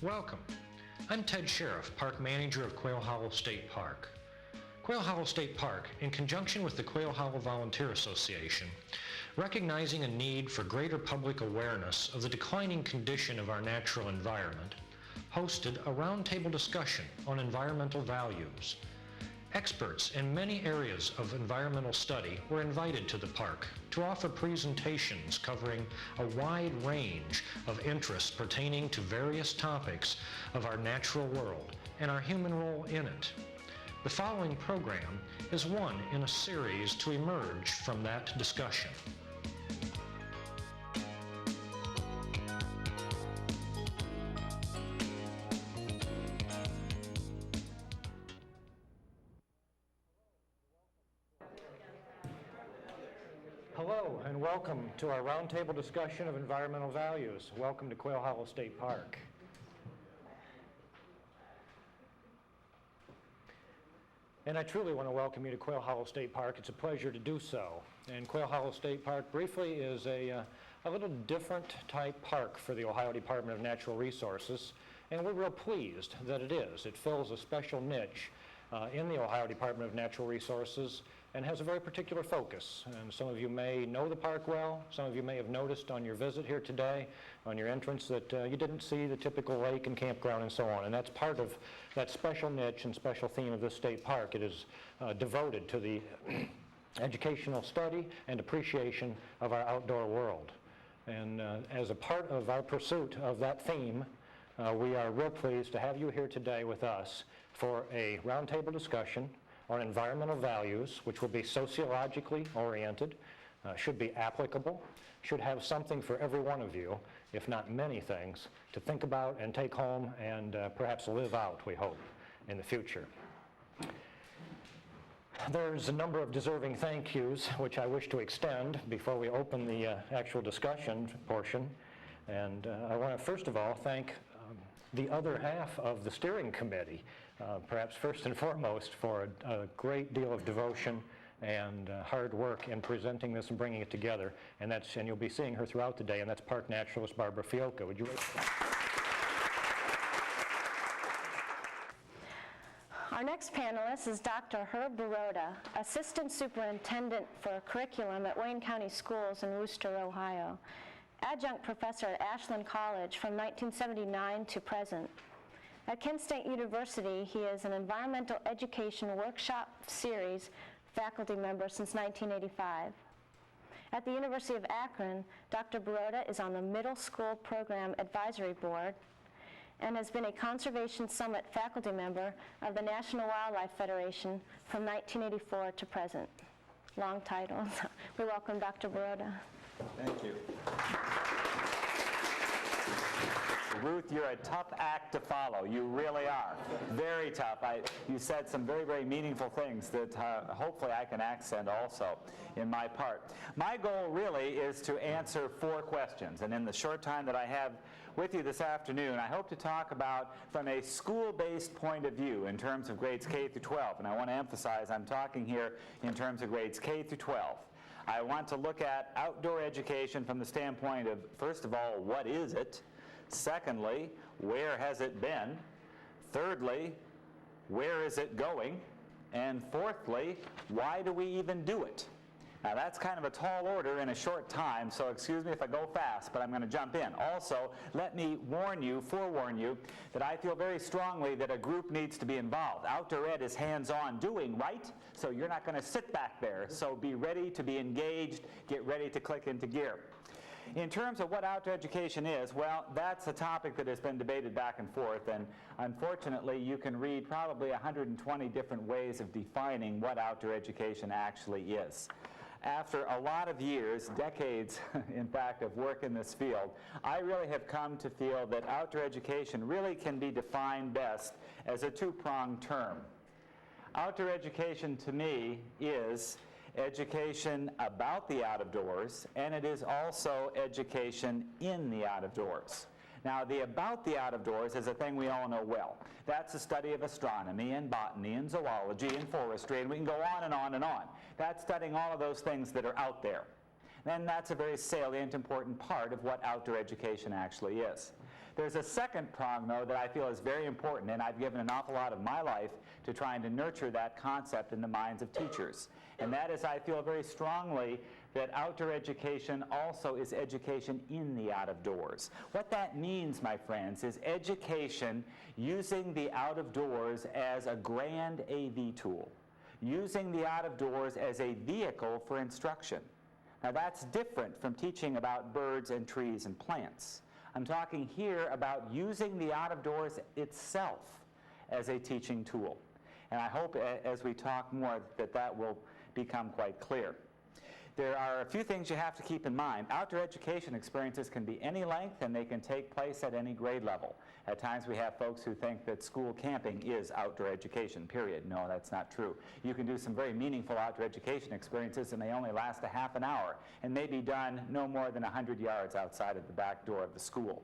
Welcome. I'm Ted Sheriff, Park Manager of Quail Hollow State Park. Quail Hollow State Park, in conjunction with the Quail Hollow Volunteer Association, recognizing a need for greater public awareness of the declining condition of our natural environment, hosted a roundtable discussion on environmental values. Experts in many areas of environmental study were invited to the park to offer presentations covering a wide range of interests pertaining to various topics of our natural world and our human role in it. The following program is one in a series to emerge from that discussion. Hello and welcome to our roundtable discussion of environmental values. Welcome to Quail Hollow State Park. And I truly want to welcome you to Quail Hollow State Park. It's a pleasure to do so. And Quail Hollow State Park, briefly, is a little different type park for the Ohio Department of Natural Resources, and we're real pleased that it is. It fills a special niche in the Ohio Department of Natural Resources and has a very particular focus. And some of you may know the park well. Some of you may have noticed on your visit here today, on your entrance, that you didn't see the typical lake and campground and so on. And that's part of that special niche and special theme of this state park. It is devoted to the educational study and appreciation of our outdoor world. And as a part of our pursuit of that theme, we are real pleased to have you here today with us for a roundtable discussion on environmental values, which will be sociologically oriented, should be applicable, should have something for every one of you, if not many things, to think about and take home and perhaps live out, we hope, in the future. There's a number of deserving thank yous which I wish to extend before we open the actual discussion portion. And I want to first of all thank the other half of the steering committee, perhaps first and foremost, for a great deal of devotion and hard work in presenting this and bringing it together. And you'll be seeing her throughout the day, and that's park naturalist Barbara Fiolka. Would you? Our next panelist is Dr. Herb Broda, Assistant Superintendent for Curriculum at Wayne County Schools in Wooster, Ohio. Adjunct professor at Ashland College from 1979 to present. At Kent State University, he is an Environmental Education Workshop Series faculty member since 1985. At the University of Akron, Dr. Broda is on the Middle School Program Advisory Board and has been a Conservation Summit faculty member of the National Wildlife Federation from 1984 to present. Long titles. We welcome Dr. Broda. Thank you. Ruth, you're a tough act to follow. You really are. Very tough. You said some very, very meaningful things that hopefully I can accent also in my part. My goal really is to answer 4 questions. And in the short time that I have with you this afternoon, I hope to talk about from a school-based point of view in terms of grades K through 12. And I want to emphasize I'm talking here in terms of grades K through 12. I want to look at outdoor education from the standpoint of, first of all, what is it? Secondly, where has it been? Thirdly, where is it going? And fourthly, why do we even do it? Now that's kind of a tall order in a short time, so excuse me if I go fast, but I'm going to jump in. Also, let me forewarn you, that I feel very strongly that a group needs to be involved. Outdoor ed is hands-on doing, right? So you're not going to sit back there. So be ready to be engaged, get ready to click into gear. In terms of what outdoor education is, well, that's a topic that has been debated back and forth, and unfortunately you can read probably 120 different ways of defining what outdoor education actually is. After a lot of years, decades in fact, of work in this field, I really have come to feel that outdoor education really can be defined best as a 2-pronged term. Outdoor education to me is education about the out-of-doors, and it is also education in the out-of-doors. Now, the about the out-of-doors is a thing we all know well. That's the study of astronomy and botany and zoology and forestry, and we can go on and on and on. That's studying all of those things that are out there. Then that's a very salient, important part of what outdoor education actually is. There's a second prong, though, that I feel is very important, and I've given an awful lot of my life to trying to nurture that concept in the minds of teachers. And that is, I feel very strongly that outdoor education also is education in the out of doors. What that means, my friends, is education using the out of doors as a grand AV tool, using the out of doors as a vehicle for instruction. Now that's different from teaching about birds and trees and plants. I'm talking here about using the out of doors itself as a teaching tool. And I hope as we talk more that will become quite clear. There are a few things you have to keep in mind. Outdoor education experiences can be any length and they can take place at any grade level. At times we have folks who think that school camping is outdoor education, period. No, that's not true. You can do some very meaningful outdoor education experiences and they only last a half an hour and may be done no more than 100 yards outside of the back door of the school.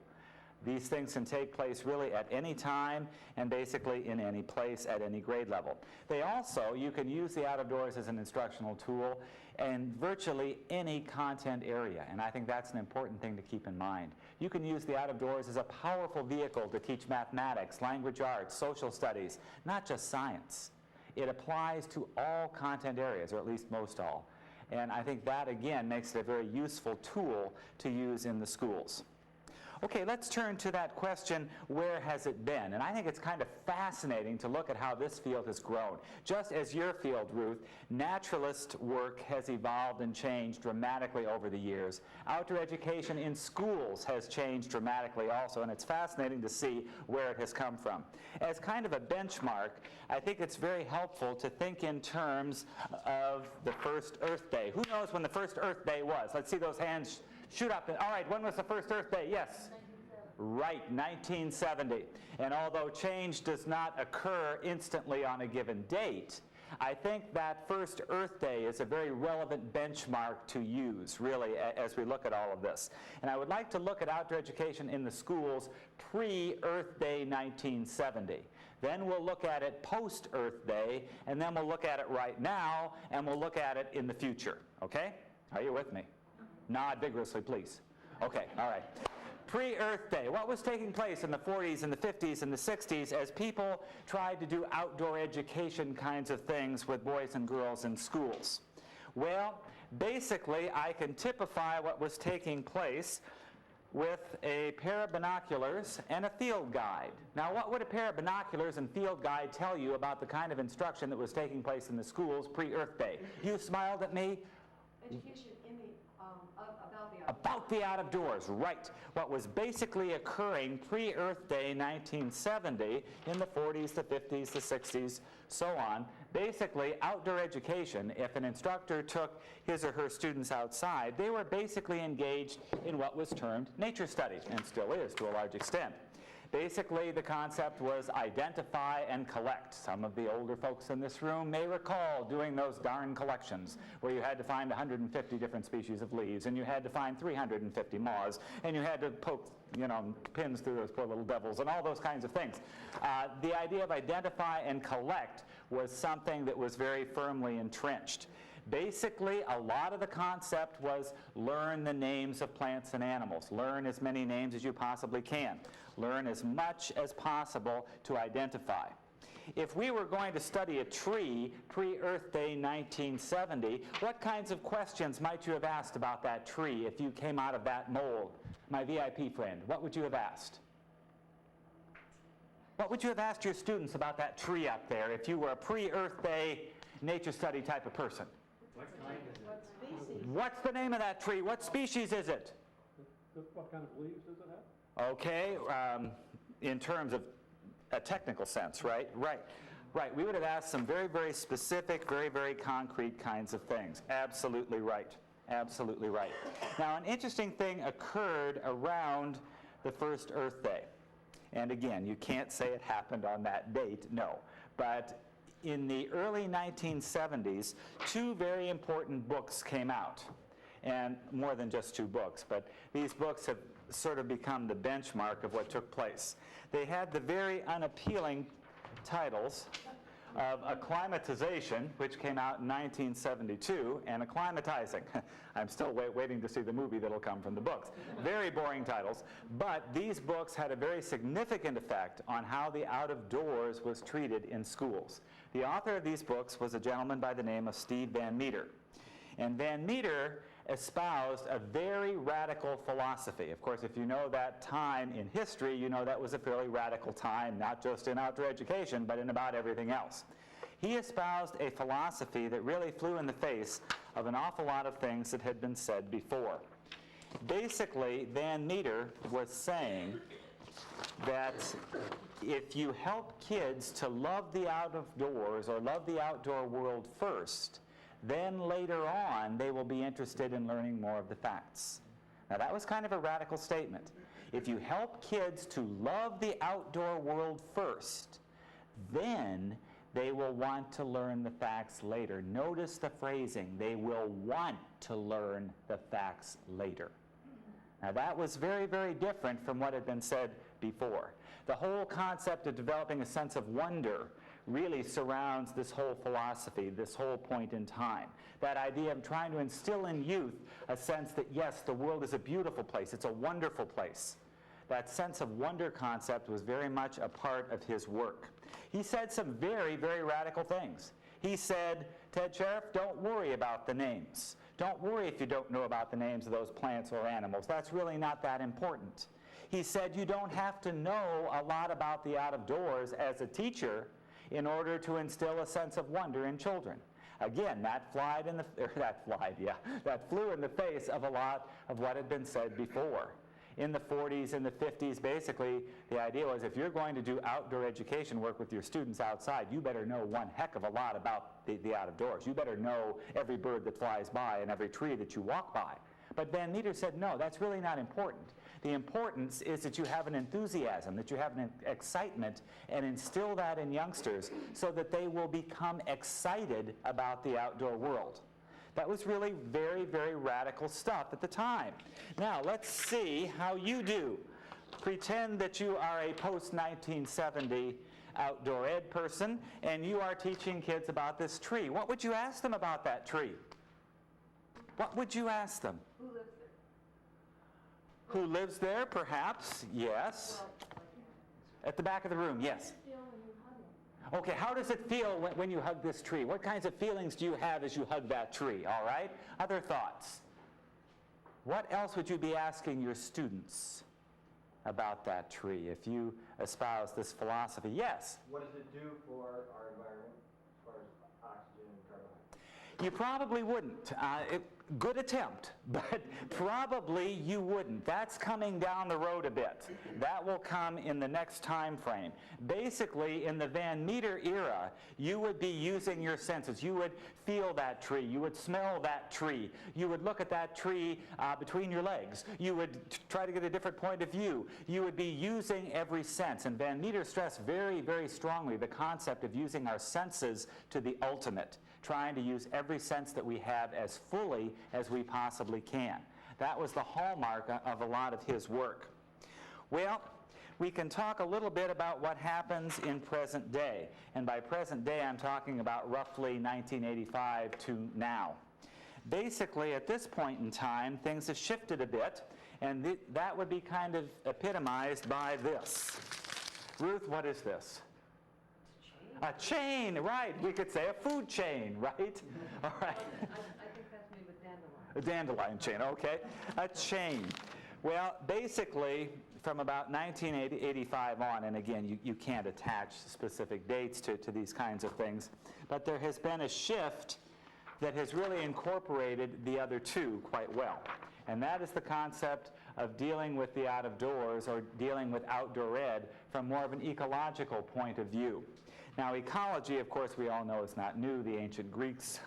These things can take place really at any time and basically in any place at any grade level. They also, you can use the out of doors as an instructional tool in virtually any content area, and I think that's an important thing to keep in mind. You can use the out of doors as a powerful vehicle to teach mathematics, language arts, social studies, not just science. It applies to all content areas, or at least most all. And I think that, again, makes it a very useful tool to use in the schools. Okay, let's turn to that question, where has it been? And I think it's kind of fascinating to look at how this field has grown. Just as your field, Ruth, naturalist work has evolved and changed dramatically over the years. Outdoor education in schools has changed dramatically also, and it's fascinating to see where it has come from. As kind of a benchmark, I think it's very helpful to think in terms of the first Earth Day. Who knows when the first Earth Day was? Let's see those hands shoot up. All right, when was the first Earth Day? Yes. Right, 1970. And although change does not occur instantly on a given date, I think that first Earth Day is a very relevant benchmark to use, really, as we look at all of this. And I would like to look at outdoor education in the schools pre-Earth Day 1970. Then we'll look at it post-Earth Day, and then we'll look at it right now, and we'll look at it in the future. Okay? Are you with me? Nod vigorously, please. Okay, all right. Pre-Earth Day, what was taking place in the 40s and the 50s and the 60s as people tried to do outdoor education kinds of things with boys and girls in schools? Well, basically, I can typify what was taking place with a pair of binoculars and a field guide. Now, what would a pair of binoculars and field guide tell you about the kind of instruction that was taking place in the schools pre-Earth Day? You smiled at me. Education in the, about the out of doors, right. What was basically occurring pre-Earth Day 1970 in the 40s, the 50s, the 60s, so on. Basically, outdoor education, if an instructor took his or her students outside, they were basically engaged in what was termed nature study, and still is to a large extent. Basically, the concept was identify and collect. Some of the older folks in this room may recall doing those darn collections where you had to find 150 different species of leaves, and you had to find 350 moths, and you had to poke, pins through those poor little devils, and all those kinds of things. The idea of identify and collect was something that was very firmly entrenched. Basically, a lot of the concept was learn the names of plants and animals. Learn as many names as you possibly can. Learn as much as possible to identify. If we were going to study a tree pre-Earth Day 1970, what kinds of questions might you have asked about that tree if you came out of that mold? My VIP friend, what would you have asked? What would you have asked your students about that tree up there if you were a pre-Earth Day nature study type of person? what species? What's the name of that tree? What species is it? What kind of leaves does it have? Okay, in terms of a technical sense, right? Right. We would have asked some very, very specific, very, very concrete kinds of things. Absolutely right. Absolutely right. Now, an interesting thing occurred around the first Earth Day. And again, you can't say it happened on that date, no. But in the early 1970s, two very important books came out. And more than just two books, but these books have sort of become the benchmark of what took place. They had the very unappealing titles, of acclimatization, which came out in 1972, and acclimatizing. I'm still waiting to see the movie that'll come from the books. Very boring titles, but these books had a very significant effect on how the out of doors was treated in schools. The author of these books was a gentleman by the name of Steve Van Meter. And Van Meter espoused a very radical philosophy. Of course, if you know that time in history, you know that was a fairly radical time, not just in outdoor education, but in about everything else. He espoused a philosophy that really flew in the face of an awful lot of things that had been said before. Basically, Van Meter was saying that if you help kids to love the out of doors or love the outdoor world first, then later on they will be interested in learning more of the facts. Now that was kind of a radical statement. If you help kids to love the outdoor world first, then they will want to learn the facts later. Notice the phrasing, they will want to learn the facts later. Now that was very, very different from what had been said before. The whole concept of developing a sense of wonder really surrounds this whole philosophy, this whole point in time. That idea of trying to instill in youth a sense that, yes, the world is a beautiful place, it's a wonderful place. That sense of wonder concept was very much a part of his work. He said some very, very radical things. He said, Ted Sheriff, don't worry about the names. Don't worry if you don't know about the names of those plants or animals. That's really not that important. He said you don't have to know a lot about the out of doors as a teacher in order to instill a sense of wonder in children. Again, that flew in the face of a lot of what had been said before. In the 40s and the 50s, basically, the idea was if you're going to do outdoor education work with your students outside, you better know one heck of a lot about the out of doors. You better know every bird that flies by and every tree that you walk by. But Van Meter said, no, that's really not important. The importance is that you have an enthusiasm, that you have an excitement, and instill that in youngsters so that they will become excited about the outdoor world. That was really very, very radical stuff at the time. Now, let's see how you do. Pretend that you are a post-1970 outdoor ed person, and you are teaching kids about this tree. What would you ask them about that tree? What would you ask them? Who lives there? Who lives there, perhaps? Yes. At the back of the room, yes. Okay, how does it feel when you hug this tree? What kinds of feelings do you have as you hug that tree, all right? Other thoughts? What else would you be asking your students about that tree if you espouse this philosophy? Yes? What does it do for our environment as far as oxygen and carbon dioxide? You probably wouldn't. Good attempt, but probably you wouldn't. That's coming down the road a bit. That will come in the next time frame. Basically, in the Van Meter era, you would be using your senses. You would feel that tree. You would smell that tree. You would look at that tree between your legs. You would try to get a different point of view. You would be using every sense. And Van Meter stressed very, very strongly the concept of using our senses to the ultimate, trying to use every sense that we have as fully as we possibly can. That was the hallmark of a lot of his work. Well, we can talk a little bit about what happens in present day. And by present day, I'm talking about roughly 1985 to now. Basically, at this point in time, things have shifted a bit, and that would be kind of epitomized by this. Ruth, what is this? A chain, right. We could say a food chain, right? All right. I think that's made with dandelion. A dandelion chain, okay. A chain. Well, basically, from about 1985 on, and again, you can't attach specific dates to these kinds of things, but there has been a shift that has really incorporated the other two quite well. And that is the concept of dealing with the out of doors or dealing with outdoor ed from more of an ecological point of view. Now, ecology, of course, we all know is not new. The ancient Greeks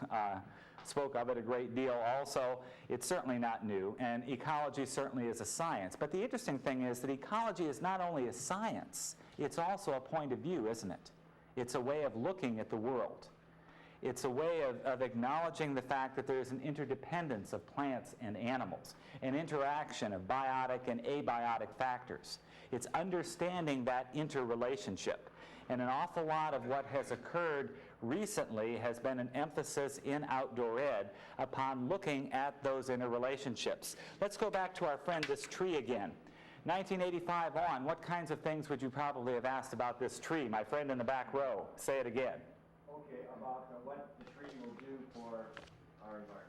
spoke of it a great deal also. It's certainly not new, and ecology certainly is a science. But the interesting thing is that ecology is not only a science, it's also a point of view, isn't it? It's a way of looking at the world. It's a way of acknowledging the fact that there is an interdependence of plants and animals, an interaction of biotic and abiotic factors. It's understanding that interrelationship. And an awful lot of what has occurred recently has been an emphasis in outdoor ed upon looking at those interrelationships. Let's go back to our friend, this tree again. 1985 on, what kinds of things would you probably have asked about this tree? My friend in the back row, say it again. Okay, about what the tree will do for our environment.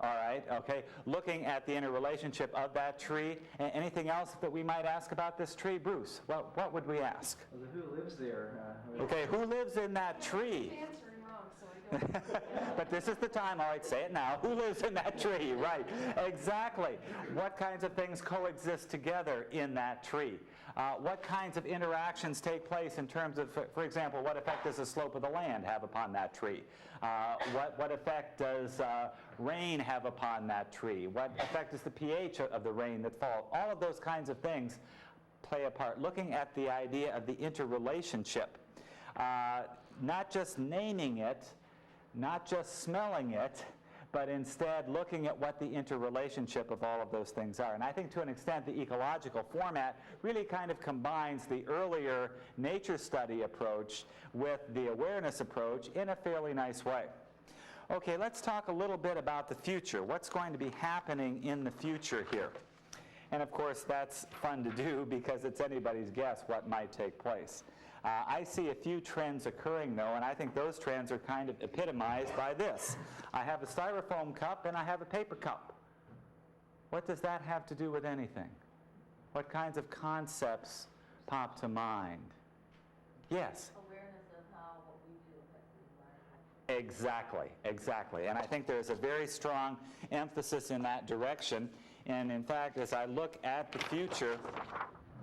All right, okay. Looking at the interrelationship of that tree. Anything else that we might ask about this tree? Bruce, what would we ask? Well, who lives there? Okay, who lives in that tree? I'm answering wrong, so I don't. But this is the time, all right, say it now. Who lives in that tree? Right, exactly. What kinds of things coexist together in that tree? What kinds of interactions take place in terms of, for example, what effect does the slope of the land have upon that tree? What effect does rain have upon that tree? What effect is the pH of the rain that falls? All of those kinds of things play a part. Looking at the idea of the interrelationship, not just naming it, not just smelling it, but instead looking at what the interrelationship of all of those things are. And I think to an extent the ecological format really kind of combines the earlier nature study approach with the awareness approach in a fairly nice way. Okay, let's talk a little bit about the future. What's going to be happening in the future here? And of course that's fun to do because it's anybody's guess what might take place. I see a few trends occurring, though, and I think those trends are kind of epitomized by this. I have a styrofoam cup and I have a paper cup. What does that have to do with anything? What kinds of concepts pop to mind? Yes? Awareness of how what we do affects the environment. Exactly, exactly. And I think there's a very strong emphasis in that direction. And in fact, as I look at the future,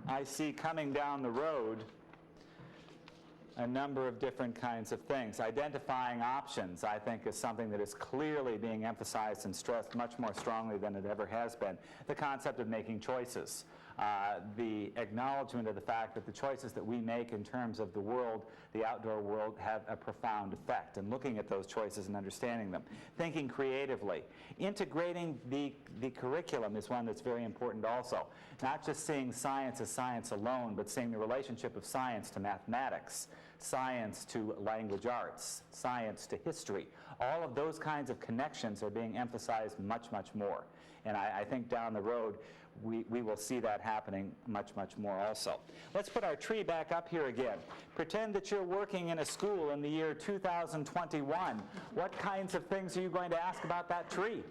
I see coming down the road a number of different kinds of things. Identifying options, I think, is something that is clearly being emphasized and stressed much more strongly than it ever has been. The concept of making choices. The acknowledgement of the fact that the choices that we make in terms of the world, the outdoor world, have a profound effect, and looking at those choices and understanding them. Thinking creatively. Integrating the curriculum is one that's very important also. Not just seeing science as science alone, but seeing the relationship of science to mathematics, science to language arts, science to history. All of those kinds of connections are being emphasized much, much more. And I think down the road, we will see that happening much, much more also. Let's put our tree back up here again. Pretend that you're working in a school in the year 2021. What kinds of things are you going to ask about that tree?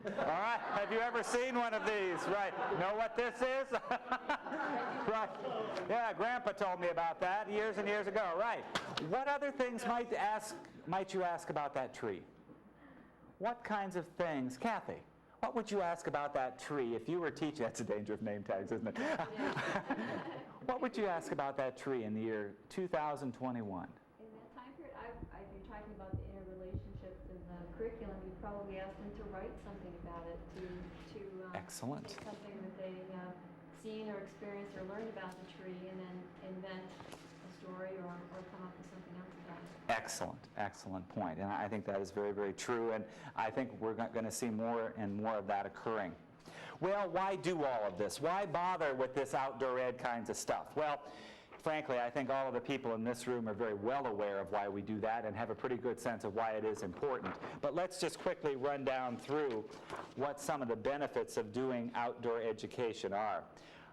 All right, have you ever seen one of these? Right, know what this is? Right, yeah, Grandpa told me about that years and years ago. Right, what other things might you ask about that tree? What kinds of things? Kathy, what would you ask about that tree if you were teaching? That's a danger of name tags, isn't it? What would you ask about that tree in the year 2021? In that time period, if you're talking about the interrelationships in the curriculum, you'd probably ask them to write something about it, to Excellent. take something that they have seen or experienced or learned about the tree, and then invent a story or come up with something else about it. Excellent, excellent point. And I think that is very, very true. And I think we're going to see more and more of that occurring. Well, why do all of this? Why bother with this outdoor ed kinds of stuff? Well, frankly, I think all of the people in this room are very well aware of why we do that and have a pretty good sense of why it is important. But let's just quickly run down through what some of the benefits of doing outdoor education are.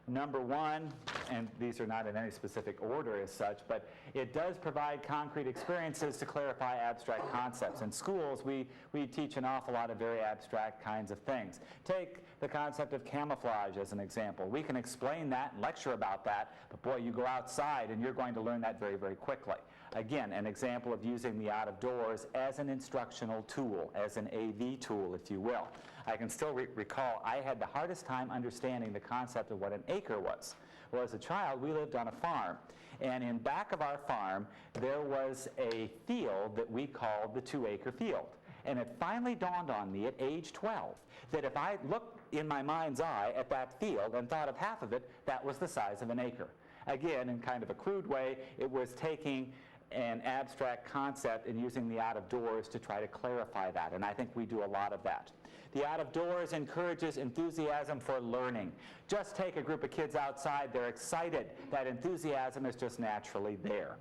Number one, and these are not in any specific order as such, but it does provide concrete experiences to clarify abstract concepts. In schools, we teach an awful lot of very abstract kinds of things. Take the concept of camouflage as an example. We can explain that and lecture about that, but boy, you go outside and you're going to learn that very, very quickly. Again, an example of using the out of doors as an instructional tool, as an AV tool, if you will. I can still recall I had the hardest time understanding the concept of what an acre was. Well, as a child, we lived on a farm, and in back of our farm, there was a field that we called the 2-acre field. And it finally dawned on me at age 12 that if I looked in my mind's eye at that field and thought of half of it, that was the size of an acre. Again, in kind of a crude way, it was taking an abstract concept and using the out of doors to try to clarify that. And I think we do a lot of that. The out of doors encourages enthusiasm for learning. Just take a group of kids outside, they're excited. That enthusiasm is just naturally there.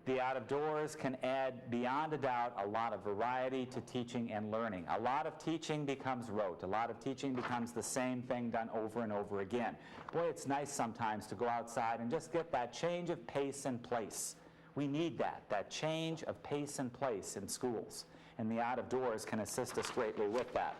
The out of doors can add, beyond a doubt, a lot of variety to teaching and learning. A lot of teaching becomes rote. A lot of teaching becomes the same thing done over and over again. Boy, it's nice sometimes to go outside and just get that change of pace and place. We need that change of pace and place in schools. And the out of doors can assist us greatly with that.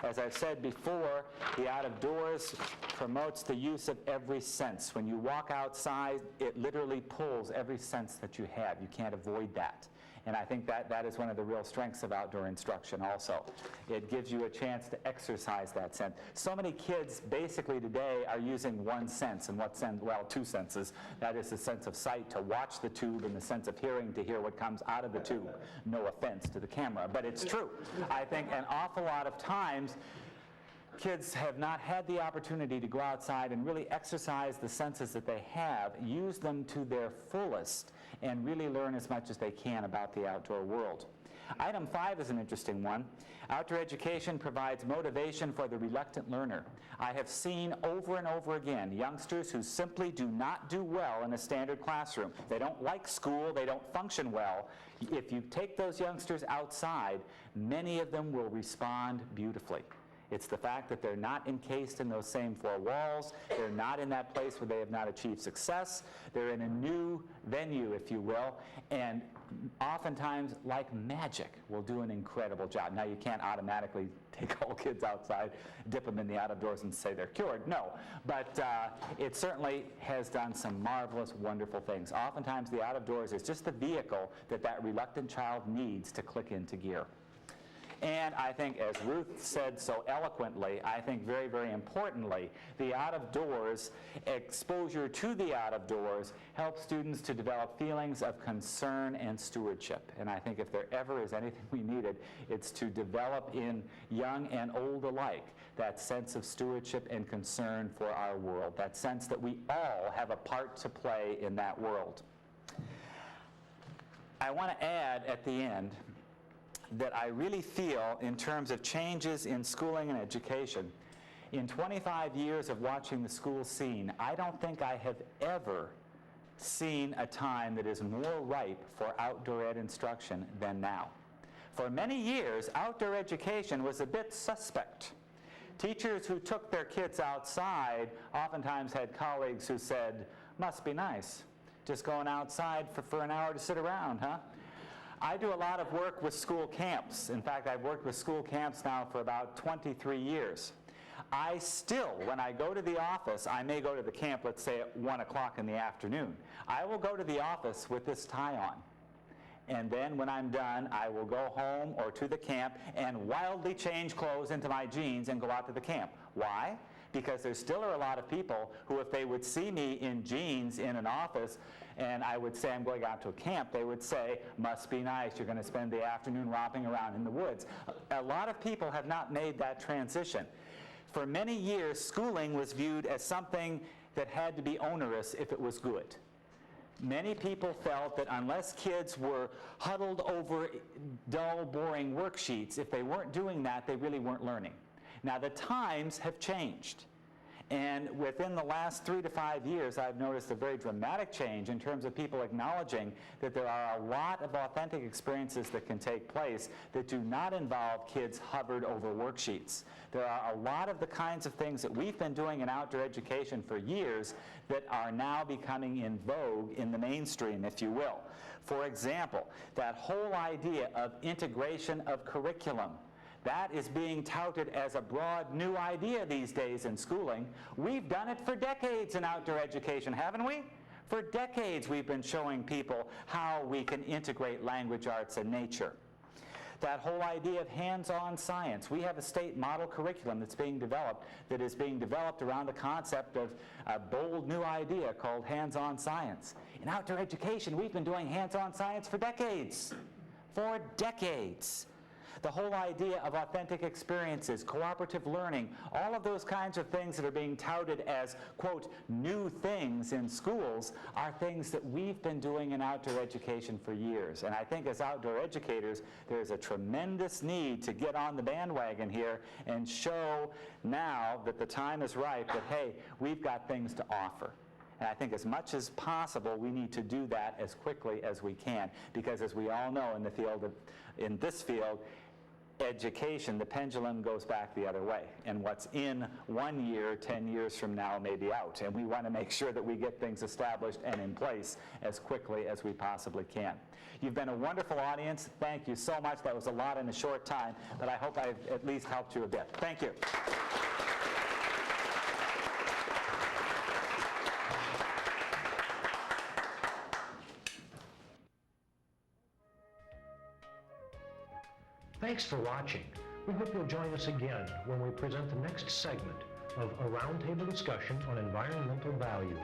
As I've said before, the out of doors promotes the use of every sense. When you walk outside, it literally pulls every sense that you have. You can't avoid that. And I think that is one of the real strengths of outdoor instruction also. It gives you a chance to exercise that sense. So many kids basically today are using one sense, and what sense? Well, two senses. That is the sense of sight to watch the tube and the sense of hearing to hear what comes out of the tube. No offense to the camera, but it's true. I think an awful lot of times kids have not had the opportunity to go outside and really exercise the senses that they have, use them to their fullest, and really learn as much as they can about the outdoor world. Item 5 is an interesting one. Outdoor education provides motivation for the reluctant learner. I have seen over and over again youngsters who simply do not do well in a standard classroom. They don't like school, they don't function well. If you take those youngsters outside, many of them will respond beautifully. It's the fact that they're not encased in those same four walls. They're not in that place where they have not achieved success. They're in a new venue, if you will, and oftentimes, like magic, will do an incredible job. Now, you can't automatically take all kids outside, dip them in the out of doors and say they're cured. No, but it certainly has done some marvelous, wonderful things. Oftentimes, the out of doors is just the vehicle that that reluctant child needs to click into gear. And I think, as Ruth said so eloquently, I think very, very importantly, the out of doors, exposure to the out of doors, helps students to develop feelings of concern and stewardship. And I think if there ever is anything we needed, it's to develop in young and old alike that sense of stewardship and concern for our world, that sense that we all have a part to play in that world. I want to add at the end that I really feel, in terms of changes in schooling and education, in 25 years of watching the school scene, I don't think I have ever seen a time that is more ripe for outdoor ed instruction than now. For many years, outdoor education was a bit suspect. Teachers who took their kids outside oftentimes had colleagues who said, "Must be nice, just going outside for an hour to sit around, huh?" I do a lot of work with school camps. In fact, I've worked with school camps now for about 23 years. I still, when I go to the office, I may go to the camp, let's say at 1 o'clock in the afternoon. I will go to the office with this tie on. And then when I'm done, I will go home or to the camp and wildly change clothes into my jeans and go out to the camp. Why? Because there still are a lot of people who, if they would see me in jeans in an office and I would say I'm going out to a camp, they would say, "Must be nice, you're going to spend the afternoon romping around in the woods." A lot of people have not made that transition. For many years, schooling was viewed as something that had to be onerous if it was good. Many people felt that unless kids were huddled over dull, boring worksheets, if they weren't doing that, they really weren't learning. Now, the times have changed. And within the last 3 to 5 years, I've noticed a very dramatic change in terms of people acknowledging that there are a lot of authentic experiences that can take place that do not involve kids hovered over worksheets. There are a lot of the kinds of things that we've been doing in outdoor education for years that are now becoming in vogue in the mainstream, if you will. For example, that whole idea of integration of curriculum. That is being touted as a broad new idea these days in schooling. We've done it for decades in outdoor education, haven't we? For decades we've been showing people how we can integrate language arts and nature. That whole idea of hands-on science. We have a state model curriculum that's being developed around the concept of a bold new idea called hands-on science. In outdoor education, we've been doing hands-on science for decades. For decades. the whole idea of authentic experiences, cooperative learning, all of those kinds of things that are being touted as, quote, new things in schools are things that we've been doing in outdoor education for years. And I think as outdoor educators, there's a tremendous need to get on the bandwagon here and show now that the time is ripe that, hey, we've got things to offer. And I think as much as possible, we need to do that as quickly as we can, because as we all know in this field, education, the pendulum goes back the other way. And what's in 1 year, 10 years from now may be out. And we want to make sure that we get things established and in place as quickly as we possibly can. You've been a wonderful audience. Thank you so much. That was a lot in a short time, but I hope I've at least helped you a bit. Thank you. Thanks for watching. We hope you'll join us again when we present the next segment of a roundtable discussion on environmental values.